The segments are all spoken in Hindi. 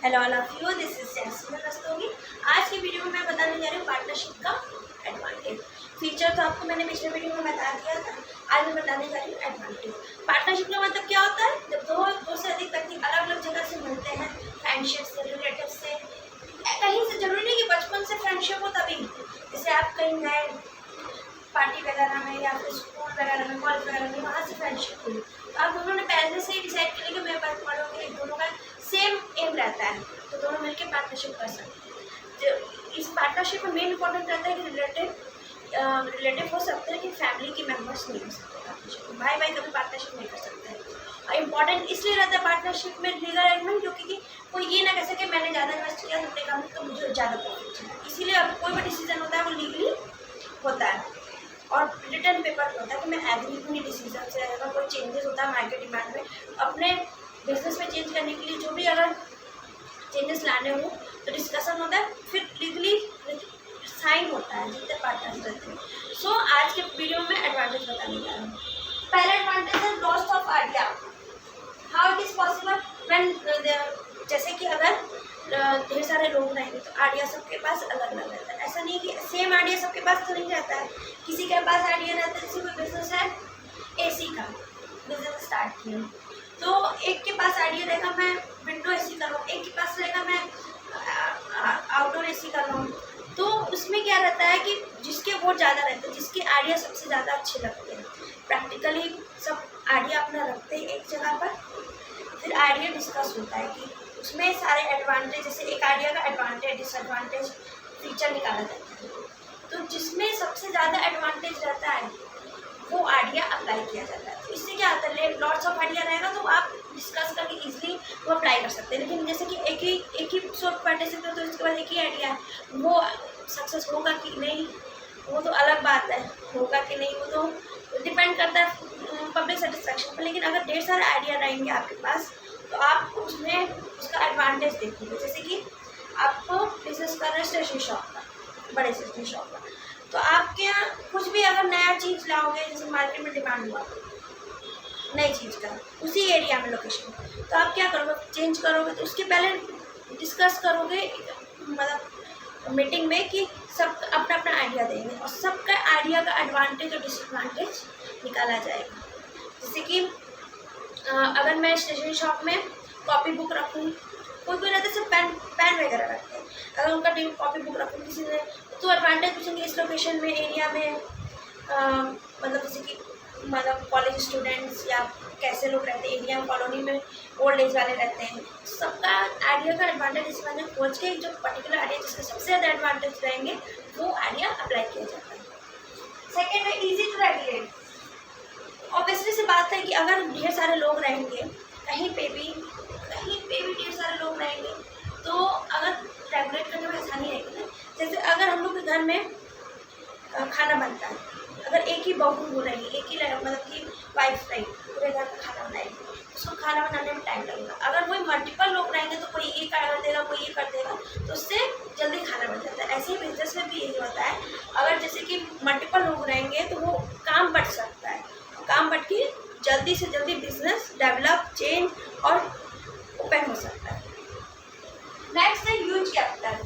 Hello all of you, this is Jasmine Rastogi. आज की वीडियो में मैं बताने जा रही हूँ पार्टनरशिप का एडवांटेज। फीचर तो आपको मैंने पिछले वीडियो में बता दिया था, आज मैं बताने जा रही हूँ एडवांटेज। पार्टनरशिप का मतलब क्या होता है? जब दो से अधिक व्यक्ति अलग अलग जगह से मिलते हैं, फ्रेंडशिप से, रिलेटिव से, कहीं से, जरूरी नहीं कि बचपन से फ्रेंडशिप हो तभी। जैसे आप कहीं गए पार्टी वगैरह में या फिर स्कूल वगैरह में, कॉलेज वगैरह में, वहाँ से फ्रेंडशिप हुई, तो आप दोनों ने पहले से ही डिसाइड किया कि मैं बस पढ़ोगे, दोनों का सेम एम रहता है, तो दोनों मिलकर पार्टनरशिप कर सकते हैं। तो इस पार्टनरशिप में मेन इंपॉर्टेंट रहता है कि रिलेटिव हो सकते हैं कि फैमिली के मेम्बर्स नहीं हो सकते पार्टनरशिप। भाई भाई कभी पार्टनरशिप नहीं कर सकते हैं। और इम्पॉर्टेंट इसलिए रहता है पार्टनरशिप में लीगल अरेंजमेंट, क्योंकि कोई ये ना कह सके मैंने ज़्यादा इन्वेस्ट किया तुमने कम तो मुझे ज़्यादा प्रॉफिट चाहिए। इसीलिए अब कोई भी डिसीजन होता है वो लीगली होता है और रिटर्न पेपर होता है कि मैं एग्री हूँ डिसीजन से। अगर कोई चेंजेस होता है मार्केट डिमांड में, अपने बिजनेस में चेंज करने के लिए जो भी अगर चेंजेस लाने हो तो डिस्कशन होता है, फिर लीगली साइन होता है जितने पार्टनर्स रहते हैं। सो आज के वीडियो में एडवांटेज बताने जा रहा हूँ। पहला एडवांटेज है loss of idea. How it is possible when, जैसे कि अगर ढेर सारे लोग रहेंगे तो आइडिया सबके पास अलग अलग रहता है। ऐसा नहीं कि सेम आइडिया सबके पास तो नहीं रहता है, किसी के पास आइडिया रहता है। जैसे कोई बिजनेस है, एसी का बिजनेस स्टार्ट किया, तो एक के पास आइडिया रहेगा मैं विंडो एसी कर रहा हूँ, एक के पास रहेगा मैं आउटडोर एसी कर रहा हूँ। तो उसमें क्या रहता है कि जिसके वोट ज़्यादा रहते हैं, जिसके आइडिया सबसे ज़्यादा अच्छे लगते हैं, प्रैक्टिकली सब आइडिया अपना रखते हैं एक जगह पर, फिर आइडिया डिस्कस होता है कि उसमें सारे एडवांटेज, जैसे एक आइडिया का एडवांटेज डिसएडवांटेज फीचर निकाला जाता है। तो जिसमें सबसे ज़्यादा एडवांटेज रहता है वो आइडिया अप्लाई किया जाता है। तो इससे क्या होता है, लॉट्स ऑफ आइडिया रहेगा तो आप डिस्कस करके इजीली वो अप्लाई कर सकते हैं। लेकिन जैसे कि एक ही सोच बैठे से तो इसके बाद एक ही आइडिया है, वो सक्सेस होगा कि नहीं वो तो अलग बात है, होगा कि नहीं वो तो डिपेंड करता है पब्लिक सेटिस्फैक्शन पर। लेकिन अगर ढेर सारे आइडिया रहेंगे आपके पास तो आप उसमें उसका एडवांटेज देखेंगे। जैसे कि आपको बिजनेस कर रहे हैं स्टेशनरी शॉप का, बड़े स्टेशनरी शॉप का, तो आपके यहाँ कुछ भी अगर नया चीज़ लाओगे, जैसे मार्केट में डिमांड हुआ नई चीज़ का उसी एरिया में लोकेशन, तो आप क्या करोगे, चेंज करोगे तो उसके पहले डिस्कस करोगे मतलब मीटिंग में कि सब अपना अपना आइडिया देंगे और सबका आइडिया का एडवांटेज और डिसएडवांटेज निकाला जाएगा। जैसे कि अगर मैं स्टेशनरी शॉप में कॉपी बुक रखूँ, कोई रहते सब पेन वगैरह रखते हैं, अगर उनका कॉपी बुक रखूँ किसी ने, तो एडवांटेज पूछेंगे इस लोकेशन में, एरिया में, मतलब जैसे कि मतलब कॉलेज स्टूडेंट्स या कैसे लोग रहते हैं एरिया में, कॉलोनी में ओल्ड एज वाले रहते हैं, सबका आइडिया का एडवांटेज डिसएडवांटेज खोज के जो पर्टिकुलर आइडिया जिसके सबसे ज़्यादा एडवांटेज रहेंगे वो आइडिया अप्लाई किया जाता है। सेकेंड है ईजी टू रेगुलेट। ऑब्वियसली सी बात है कि अगर ढेर सारे लोग रहेंगे कहीं पे भी ढेर सारे लोग रहेंगे तो अगर रेगुलेट करने में आसानी रहेगी ना। जैसे अगर हम लोग के घर में खाना बनता है, अगर एक ही बहू हो रही है, एक ही मतलब कि वाइफ रही पूरे घर का खाना बनाएगी, उसको खाना बनाने में टाइम लगेगा। अगर वही मल्टीपल लोग रहेंगे तो कोई ये कर देगा कोई ये कर देगा, तो उससे जल्दी खाना बन जाता है। ऐसे ही बिजनेस में भी यही होता है, अगर जैसे कि मल्टीपल लोग रहेंगे तो वो काम बढ़ सकता है, काम बढ़ के जल्दी से जल्दी बिजनेस डेवलप, चेंज और ओपन हो सकता है। नेक्स्ट है ह्यूज कैपिटल।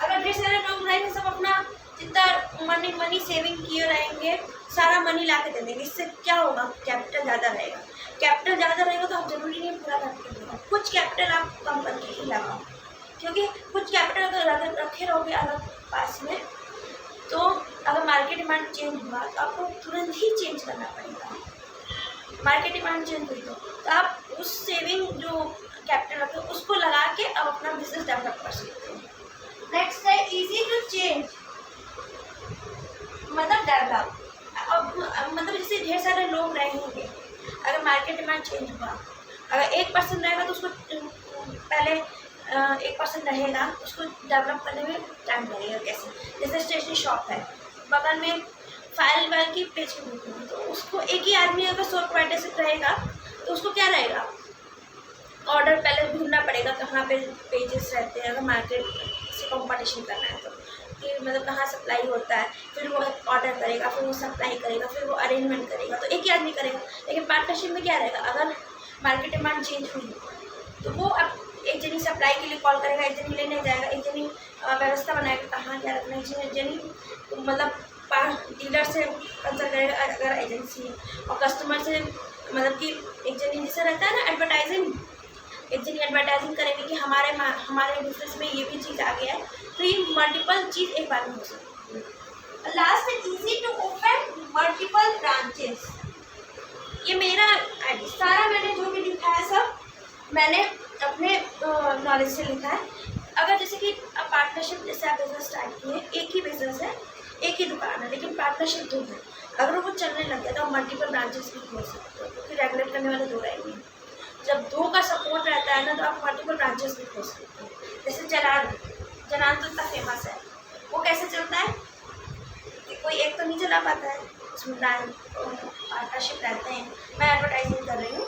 अगर ढेर सारे लोग रहेंगे, सब अपना जितना मनी सेविंग किए रहेंगे, सारा मनी ला के दे देंगे, इससे क्या होगा, कैपिटल ज़्यादा रहेगा। कैपिटल ज़्यादा रहेगा तो आप जरूरी नहीं पूरा कैपिटल देगा, कुछ कैपिटल आप कम करके ही लगाओ, क्योंकि कुछ कैपिटल अगर रखे रहोगे अलग पास में तो अगर मार्केट डिमांड चेंज हुआ तो आपको तुरंत ही चेंज करना पड़ेगा। मार्केट डिमांड चेंज हुई तो आप उस सेविंग जो कैपिटल रखे उसको लगा के अब अपना बिजनेस डेवलप कर सकते हैं। नेक्स्ट है इजी टू चेंज, मतलब डेवलप। अब मतलब जैसे ढेर सारे लोग रहेंगे, अगर मार्केट डिमांड चेंज हुआ, अगर एक पर्सन रहेगा तो उसको पहले एक पर्सन रहेगा, उसको डेवलप करने में टाइम लगेगा। कैसे, जैसे स्टेशनरी शॉप है, बगल में फाइल वाइल की पेज की बुक है, तो उसको एक ही आदमी अगर सो प्रोवाइडर से रहेगा तो उसको क्या रहेगा, ऑर्डर पहले ढूंढना पड़ेगा कहाँ पे पेजेस रहते हैं, अगर मार्केट से कंपटीशन करना है तो कि मतलब कहाँ सप्लाई होता है, फिर वो ऑर्डर करेगा, फिर वो सप्लाई करेगा, फिर वो अरेंजमेंट करेगा, तो एक ही आदमी करेगा। लेकिन पार्टनरशिप में क्या रहेगा, अगर मार्केट डिमांड चेंज हुई तो वो अब एक जनी सप्लाई के लिए कॉल करेगा, एक जनी लेने जाएगा, एक जनी व्यवस्था बनाएगा कहाँ क्या रखना है, एक जनी मतलब डीलर से कंसल्ट करेगा अगर एजेंसी है, और कस्टमर से मतलब कि एक जनी जैसे रहता है ना एडवर्टाइजिंग, एक जनी एडवर्टाइजिंग करेंगे कि हमारे बिजनेस में ये भी चीज़ आ गया है। तो ये मल्टीपल चीज़ एक बार में हो सकती है। लास्ट है easy to open multiple branches. ये मेरा आईडी सारा मैंने जो भी लिखा है सब मैंने अपने नॉलेज से लिखा है। अगर जैसे कि पार्टनरशिप, जैसे आप बिजनेस स्टार्ट किए, एक ही बिजनेस है, एक ही दुकान है, लेकिन पार्टनरशिप दो है, अगर वो चलने लग गया तो आप मल्टीपल ब्रांचेस भी खोल सकते हो, क्योंकि रेगुलेट करने वाले दो रहेंगे। जब दो का सपोर्ट रहता है ना तो आप मल्टीपल ब्रांचेस भी खोल सकते हो। जैसे जलान तो इतना फेमस है, वो कैसे चलता है कि कोई एक तो नहीं चला पाता है, उसमें पार्टनरशिप रहते हैं। मैं एडवर्टाइजिंग कर रही हूँ,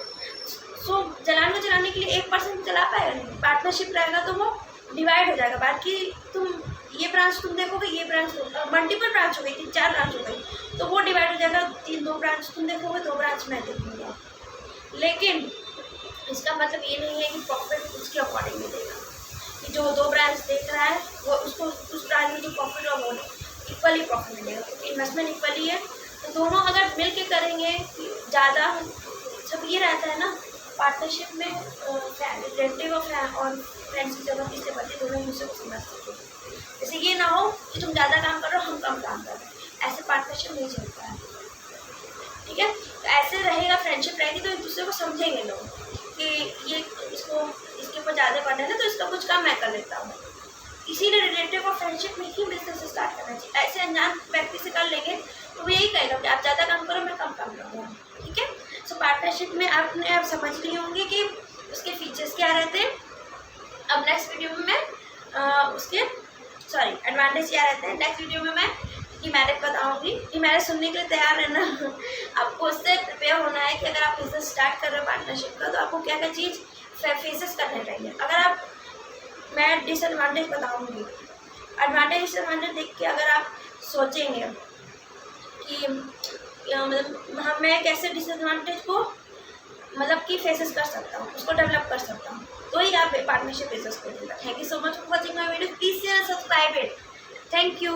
सो जलान को चलाने के लिए एक पर्सन चला पाएगा नहीं, पार्टनरशिप रहेगा तो वो डिवाइड हो जाएगा। बाकी तुम ये ब्रांच तुम देखोगे, ये ब्रांच मल्टीपल ब्रांच हो गई, 3-4 ब्रांच हो गई, तो वो डिवाइड हो जाएगा। 3-2 ब्रांच तुम देखोगे, 2 ब्रांच मैं देखूँगा। लेकिन इसका मतलब ये नहीं है कि प्रॉफिट उसके अकॉर्डिंग मिलेगा, कि जो 2 ब्रांच देख रहा है वो उसको उस ब्रांच में जो प्रॉफिट होगा वो इक्वली प्रॉफिट मिलेगा, क्योंकि इन्वेस्टमेंट इक्वली है। तो दोनों अगर मिल के करेंगे ज़्यादा, सब ये रहता है ना पार्टनरशिप में, रिलेटिव और फ्रेंड्स की जगह किससे बढ़ती, दोनों एक दूसरे को समझ सकते हैं। जैसे ये ना हो कि तुम ज़्यादा काम कर रहे हो, हम कम काम कर रहे हैं, ऐसे पार्टनरशिप नहीं चलता है, ठीक है। तो ऐसे रहेगा, फ्रेंडशिप रहेगी तो एक दूसरे को समझेंगे लोग कि ये इसके ऊपर ज़्यादा बढ़ा है ना, तो इसका कुछ काम मैं कर लेता हूँ। इसीलिए रिलेटिव और फ्रेंडशिप में ही बिजनेस स्टार्ट करना चाहिए। ऐसे अनजान व्यक्ति से कर लेंगे तो वो यही कहेगा कि आप ज़्यादा काम करो, मैं कम काम करूँगा, ठीक है। सो पार्टनरशिप में आप समझ लिए होंगे कि उसके फीचर्स क्या रहते हैं। अब नेक्स्ट वीडियो में मैं एडवांटेज क्या रहते हैं, नेक्स्ट वीडियो में मैं डिमेरिट बताऊंगी। डिमेरिट सुनने के लिए तैयार रहना आपको उससे प्रिपेयर होना है कि अगर आप बिजनेस स्टार्ट कर रहे हो पार्टनरशिप का, तो आपको क्या क्या चीज़ फेसेस करने चाहिए। मैं डिसएडवांटेज बताऊंगी, एडवांटेज डिसएडवांटेज देख के अगर आप सोचेंगे कि मतलब मैं कैसे डिसएडवांटेज को मतलब कि फेसेस कर सकता हूँ, उसको डेवलप कर सकता हूँ, तो ही आप पार्टनरशिप बिजनेस करिएगा। Thank you so much for watching my video, please share subscribe it, thank you.